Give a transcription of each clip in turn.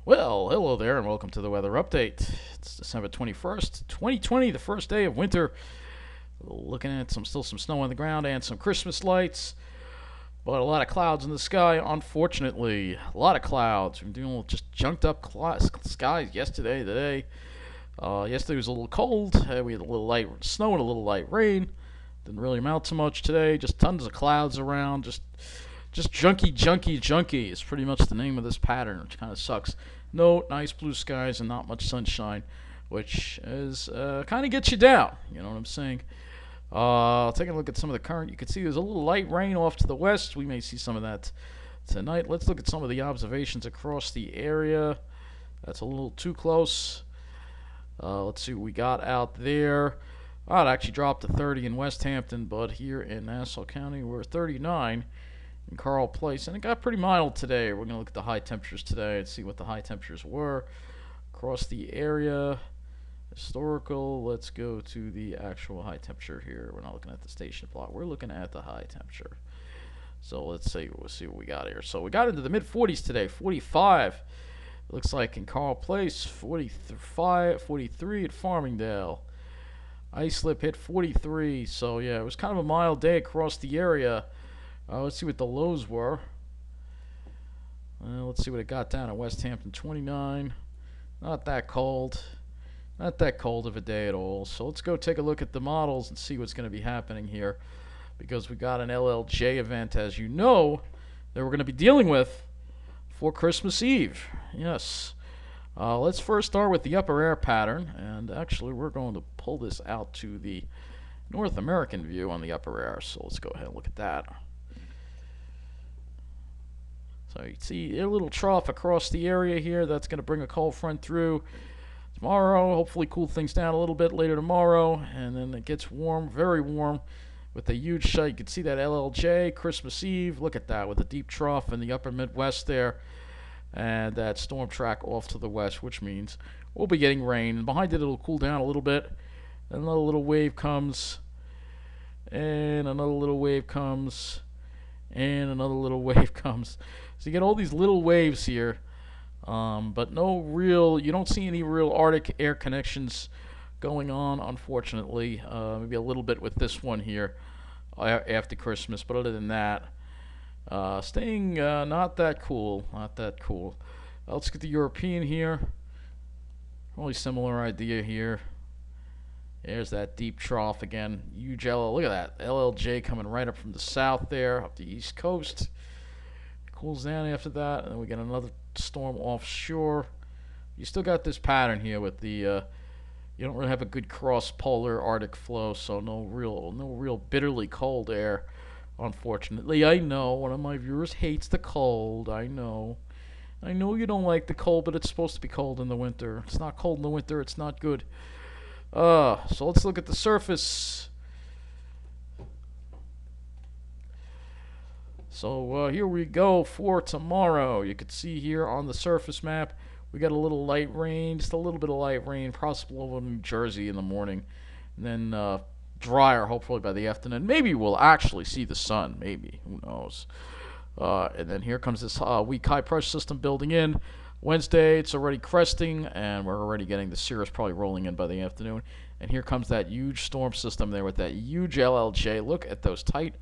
Well, hello there, and welcome to the weather update. It's December 21st, 2020, the first day of winter. Looking at still some snow on the ground and some Christmas lights, but a lot of clouds in the sky, unfortunately. A lot of clouds. We're doing just junked up skies yesterday, today. Yesterday was a little cold. We had a little light snow and a little light rain. Didn't really amount to much today. Just tons of clouds around. Just junky is pretty much the name of this pattern, which kind of sucks. No nice blue skies and not much sunshine, which is kind of gets you down. You know what I'm saying? Taking a look at some of the current, you can see there's a little light rain off to the west. We may see some of that tonight. Let's look at some of the observations across the area. That's a little too close. Let's see what we got out there. Oh, it actually dropped to 30 in West Hampton, but here in Nassau County, we're 39 in Carl Place, and it got pretty mild today. We're going to look at the high temperatures today and see what the high temperatures were across the area. Historical, let's go to the actual high temperature here. We're not looking at the station plot. We're looking at the high temperature. So we'll see what we got here. So we got into the mid 40s today, 45. It looks like in Carl Place, 45, 43 at Farmingdale. Islip hit 43. So yeah, it was kind of a mild day across the area. Let's see what the lows were. Let's see what it got down at West Hampton, 29. Not that cold. Not that cold of a day at all. So let's go take a look at the models and see what's going to be happening here. Because we got an LLJ event, as you know, that we're going to be dealing with for Christmas Eve. Yes. Let's first start with the upper air pattern. And actually, we're going to pull this out to the North American view on the upper air. So let's go ahead and look at that. So you see a little trough across the area here. That's going to bring a cold front through tomorrow. Hopefully cool things down a little bit later tomorrow. And then it gets warm, very warm, with a huge shut. You can see that LLJ, Christmas Eve. Look at that, with a deep trough in the upper Midwest there. And that storm track off to the west, which means we'll be getting rain. And behind it, it'll cool down a little bit. Then another little wave comes. And another little wave comes. And another little wave comes. So you get all these little waves here, but you don't see any real Arctic air connections going on, unfortunately. Maybe a little bit with this one here after Christmas, but other than that, staying not that cool, Let's get the European here. Probably similar idea here. There's that deep trough again. Huge look at that. LLJ coming right up from the south there, up the east coast. Cools down after that, and then we get another storm offshore. You still got this pattern here with the you don't really have a good cross-polar Arctic flow, so no real bitterly cold air, unfortunately. I know one of my viewers hates the cold. I know you don't like the cold, but it's supposed to be cold in the winter. It's not cold in the winter. It's not good. So let's look at the surface. So here we go for tomorrow. You can see here on the surface map, we got a little light rain, just a little bit of light rain, possible over New Jersey in the morning, and then drier hopefully by the afternoon. Maybe we'll actually see the sun, maybe, who knows. And then here comes this weak high pressure system building in. Wednesday, it's already cresting, and we're already getting the cirrus probably rolling in by the afternoon. And here comes that huge storm system there with that huge LLJ. Look at those tight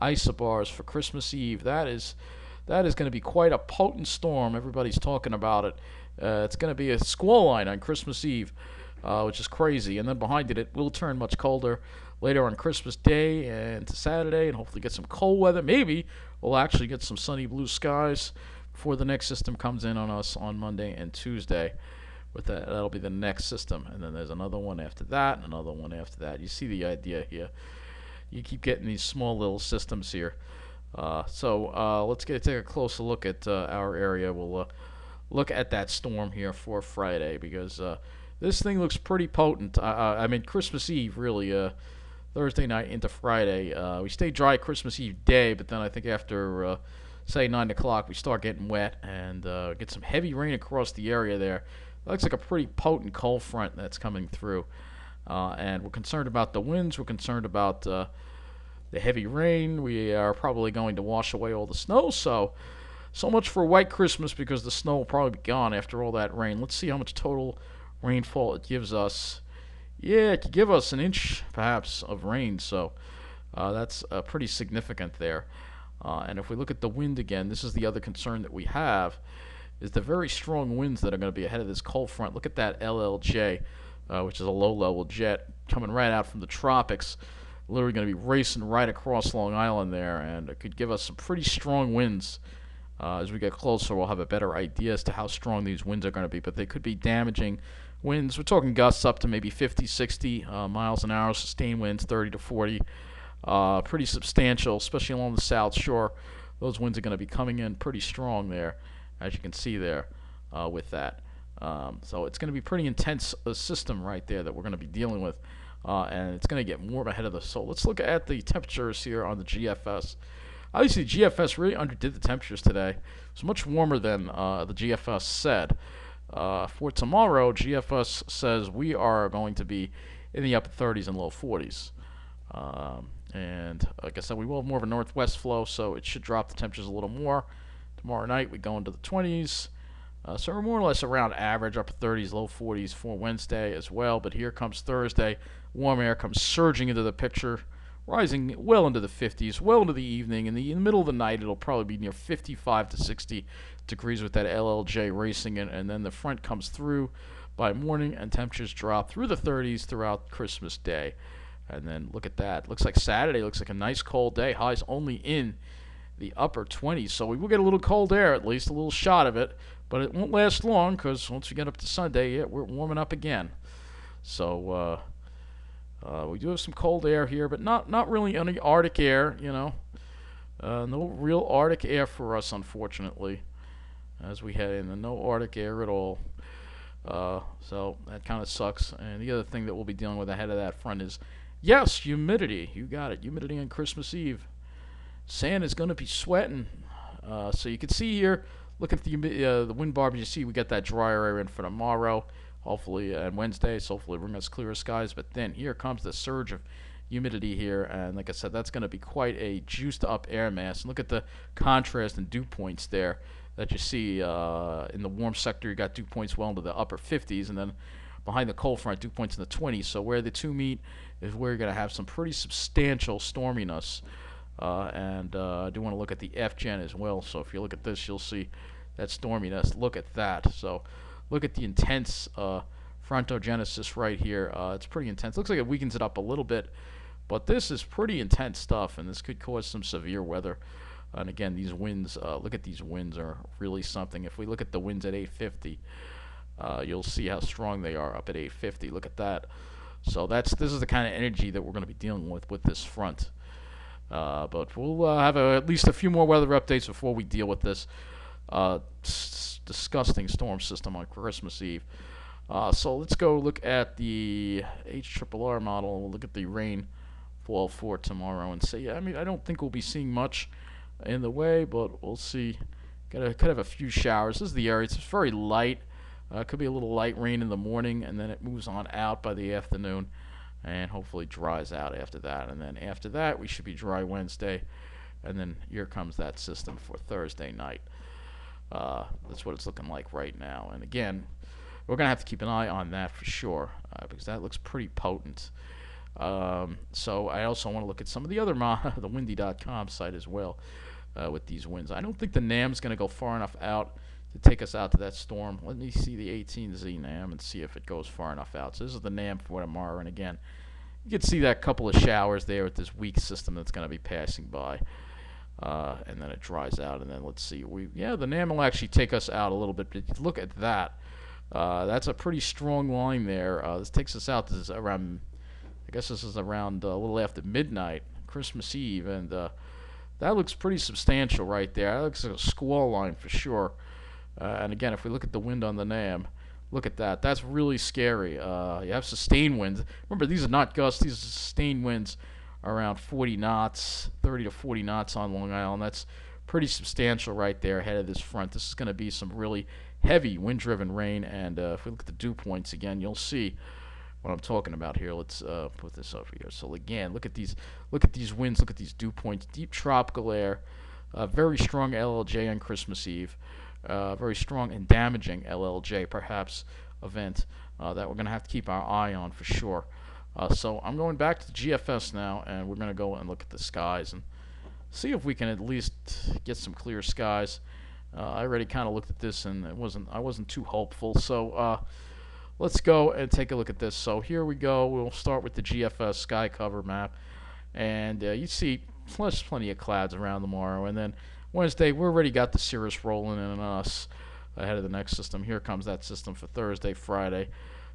isobars for Christmas Eve. That is going to be quite a potent storm. Everybody's talking about it. It's going to be a squall line on Christmas Eve, which is crazy. And then behind it, it will turn much colder later on Christmas Day and to Saturday, and hopefully get some cold weather. Maybe we'll actually get some sunny blue skies before the next system comes in on us on Monday and Tuesday. With that, that'll be the next system. And then there's another one after that, and another one after that. You see the idea here. You keep getting these small little systems here. So let's take a closer look at our area. We'll look at that storm here for Friday, because this thing looks pretty potent. I mean, Christmas Eve, really, Thursday night into Friday. We stay dry Christmas Eve day, but then I think after, say, 9 o'clock, we start getting wet and get some heavy rain across the area there. It looks like a pretty potent cold front that's coming through. And we're concerned about the winds. We're concerned about the heavy rain. We are probably going to wash away all the snow. So So much for White Christmas because the snow will probably be gone after all that rain. Let's see how much total rainfall it gives us. Yeah, it could give us an inch perhaps of rain, so that's pretty significant there. And if we look at the wind again, this is the other concern that we have, is the very strong winds that are going to be ahead of this cold front. Look at that LLJ, which is a low-level jet coming right out from the tropics, literally going to be racing right across Long Island there, and it could give us some pretty strong winds. As we get closer, we'll have a better idea as to how strong these winds are going to be, but they could be damaging winds. We're talking gusts up to maybe 50, 60 miles an hour, sustained winds 30 to 40. Pretty substantial, especially along the South Shore. Those winds are going to be coming in pretty strong there, as you can see there with that. So it's going to be pretty intense system right there that we're going to be dealing with, and it's going to get warm ahead of us. So let's look at the temperatures here on the GFS. Obviously, GFS really underdid the temperatures today. It's much warmer than the GFS said. For tomorrow, GFS says we are going to be in the upper 30s and low 40s. And like I said, we will have more of a northwest flow, so it should drop the temperatures a little more. Tomorrow night, we go into the 20s. So we're more or less around average, upper 30s, low 40s for Wednesday as well. But here comes Thursday. Warm air comes surging into the picture, rising well into the 50s, well into the evening. In the middle of the night, it'll probably be near 55 to 60 degrees with that LLJ racing in, and then the front comes through by morning, and temperatures drop through the 30s throughout Christmas Day. And then look at that. Looks like Saturday looks like a nice cold day. Highs only in the upper 20s, so we will get a little cold air, at least a little shot of it, but it won't last long because once we get up to Sunday, we're warming up again. So we do have some cold air here, but not really any Arctic air, you know. No real Arctic air for us, unfortunately, as we head in. No Arctic air at all. So that kind of sucks. And the other thing that we'll be dealing with ahead of that front is, yes, humidity. You got it. Humidity on Christmas Eve. Santa's going to be sweating. So you can see here, look at the wind barbs. You see we got that drier air in for tomorrow, hopefully, and Wednesday. So hopefully bring us clearer skies. But then here comes the surge of humidity here. And like I said, that's going to be quite a juiced up air mass. And look at the contrast and dew points there that you see in the warm sector. You got dew points well into the upper 50s. And then behind the cold front, dew points in the 20s. So where the two meet is where you're going to have some pretty substantial storminess. And I do want to look at the F-Gen as well. So if you look at this, you'll see that storminess. Look at that. So look at the intense frontogenesis right here. It's pretty intense. Looks like it weakens it up a little bit, but this is pretty intense stuff, and this could cause some severe weather. And again, these winds, look at these winds are really something. If we look at the winds at 850, you'll see how strong they are up at 850. Look at that. So this is the kind of energy that we're going to be dealing with this front. But we'll have at least a few more weather updates before we deal with this disgusting storm system on Christmas Eve. So let's go look at the HRRR model. We'll look at the rainfall for tomorrow and see. I mean, I don't think we'll be seeing much in the way, but we'll see. Could have a few showers. This is the area. It's very light. Could be a little light rain in the morning, and then it moves on out by the afternoon, and hopefully dries out after that. And then after that, we should be dry Wednesday, and then here comes that system for Thursday night. That's what it's looking like right now. And again, we're going to have to keep an eye on that for sure, because that looks pretty potent. So I also want to look at some of the other the windy.com site as well with these winds. I don't think the NAM's going to go far enough out to take us out to that storm. Let me see the 18Z NAM and see if it goes far enough out. So this is the NAM for tomorrow, and again, you can see that couple of showers there with this weak system that's going to be passing by. And then it dries out, and then let's see. The NAM will actually take us out a little bit, but look at that. That's a pretty strong line there. This takes us out. This is around, I guess this is around a little after midnight, Christmas Eve, and that looks pretty substantial right there. That looks like a squall line for sure. And again, if we look at the wind on the NAM, look at that. That's really scary. You have sustained winds. Remember, these are not gusts. These are sustained winds around 40 knots, 30 to 40 knots on Long Island. That's pretty substantial right there ahead of this front. This is going to be some really heavy wind-driven rain, and if we look at the dew points again, you'll see what I'm talking about here. Let's put this over here. So again, look at these winds, look at these dew points, deep tropical air, A very strong LLJ on Christmas Eve. Very strong and damaging LLJ, perhaps, event that we're going to have to keep our eye on for sure. So I'm going back to the GFS now, and we're going to go and look at the skies and see if we can at least get some clear skies. I already kind of looked at this, and I wasn't too hopeful. So let's go and take a look at this. So here we go. We'll start with the GFS Sky Cover Map, and you see plenty of clouds around tomorrow, and then Wednesday we already got the cirrus rolling in on us ahead of the next system. Here comes that system for Thursday, Friday.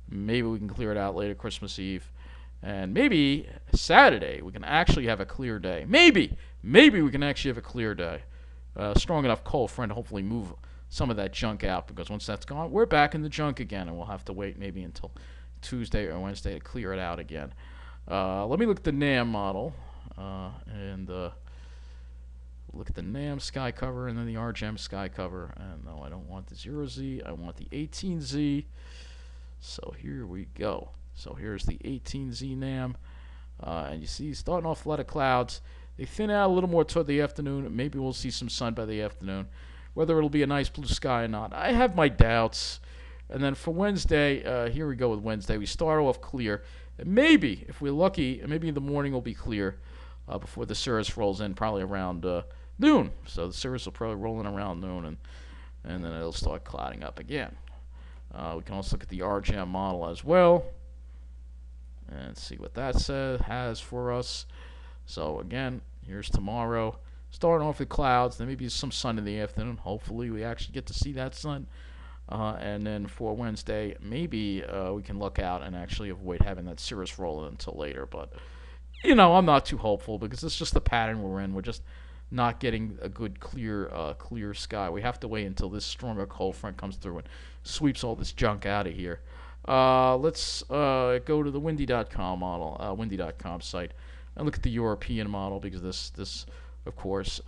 Maybe we can clear it out later Christmas Eve. And maybe Saturday we can actually have a clear day. Maybe we can actually have a clear day. Strong enough cold front to hopefully move some of that junk out, because once that's gone, we're back in the junk again, and we'll have to wait maybe until Tuesday or Wednesday to clear it out again. Let me look at the NAM model and look at the NAM sky cover and then the RGM sky cover. And no, I don't want the 0Z. I want the 18Z. So here we go. So here's the 18Z NAM, and you see starting off a lot of clouds. They thin out a little more toward the afternoon. Maybe we'll see some sun by the afternoon. Whether it'll be a nice blue sky or not, I have my doubts. And then for Wednesday, here we go with Wednesday. We start off clear. And maybe, if we're lucky, maybe in the morning will be clear before the cirrus rolls in, probably around noon. So the cirrus will probably roll in around noon, and then it'll start clouding up again. We can also look at the RGM model as well and see what that has for us. So again, here's tomorrow. Starting off with clouds, then maybe some sun in the afternoon. Hopefully we actually get to see that sun. And then for Wednesday, maybe we can look out and actually avoid having that cirrus roll in until later. But, you know, I'm not too hopeful because it's just the pattern we're in. We're just not getting a good clear sky. We have to wait until this stronger cold front comes through and sweeps all this junk out of here. Let's go to the windy.com model, windy.com site, and look at the European model, because this of course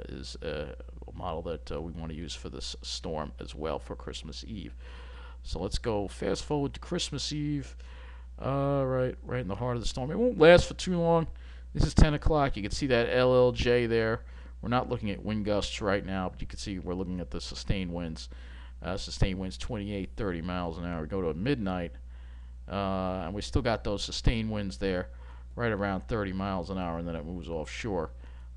is a model that we want to use for this storm as well for Christmas Eve. So let's go fast forward to Christmas Eve. Right in the heart of the storm. It won't last for too long. This is 10 o'clock. You can see that LLJ there. We're not looking at wind gusts right now, but you can see we're looking at the sustained winds. Sustained winds 28, 30 miles an hour. We go to midnight, and we still got those sustained winds there right around 30 miles an hour, and then it moves offshore.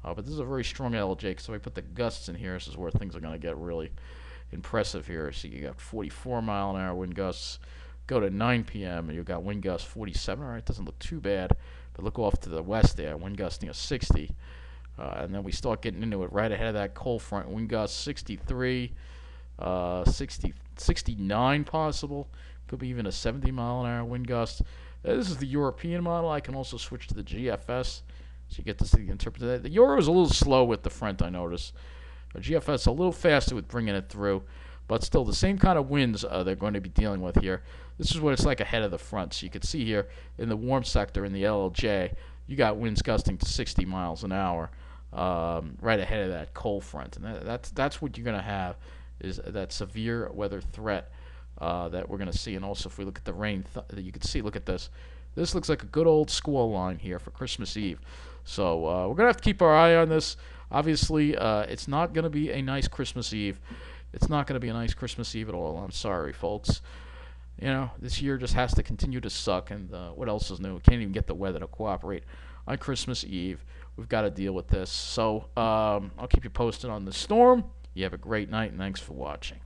But this is a very strong LLJ, so if I put the gusts in here, this is where things are going to get really impressive here. So you got 44 mile an hour wind gusts. Go to 9 p.m. and you've got wind gusts 47. All right, doesn't look too bad, but look off to the west there, wind gusting of 60. And then we start getting into it right ahead of that cold front. Wind gusts 63, 69 possible. Could be even a 70 mile an hour wind gust. This is the European model. I can also switch to the GFS, so you get to see the interpreter. The Euro is a little slow with the front, I notice. GFS a little faster with bringing it through, but still the same kind of winds they're going to be dealing with here. This is what it's like ahead of the front. So you can see here in the warm sector in the LLJ, you got winds gusting to 60 miles an hour right ahead of that cold front. And that's what you're going to have, is that severe weather threat that we're going to see. And also if we look at the rain, you can see, look at this. This looks like a good old squall line here for Christmas Eve. So we're going to have to keep our eye on this. Obviously, it's not going to be a nice Christmas Eve. It's not going to be a nice Christmas Eve at all. I'm sorry, folks. You know, this year just has to continue to suck. And what else is new? We can't even get the weather to cooperate on Christmas Eve. We've got to deal with this. So I'll keep you posted on the storm. You have a great night, and thanks for watching.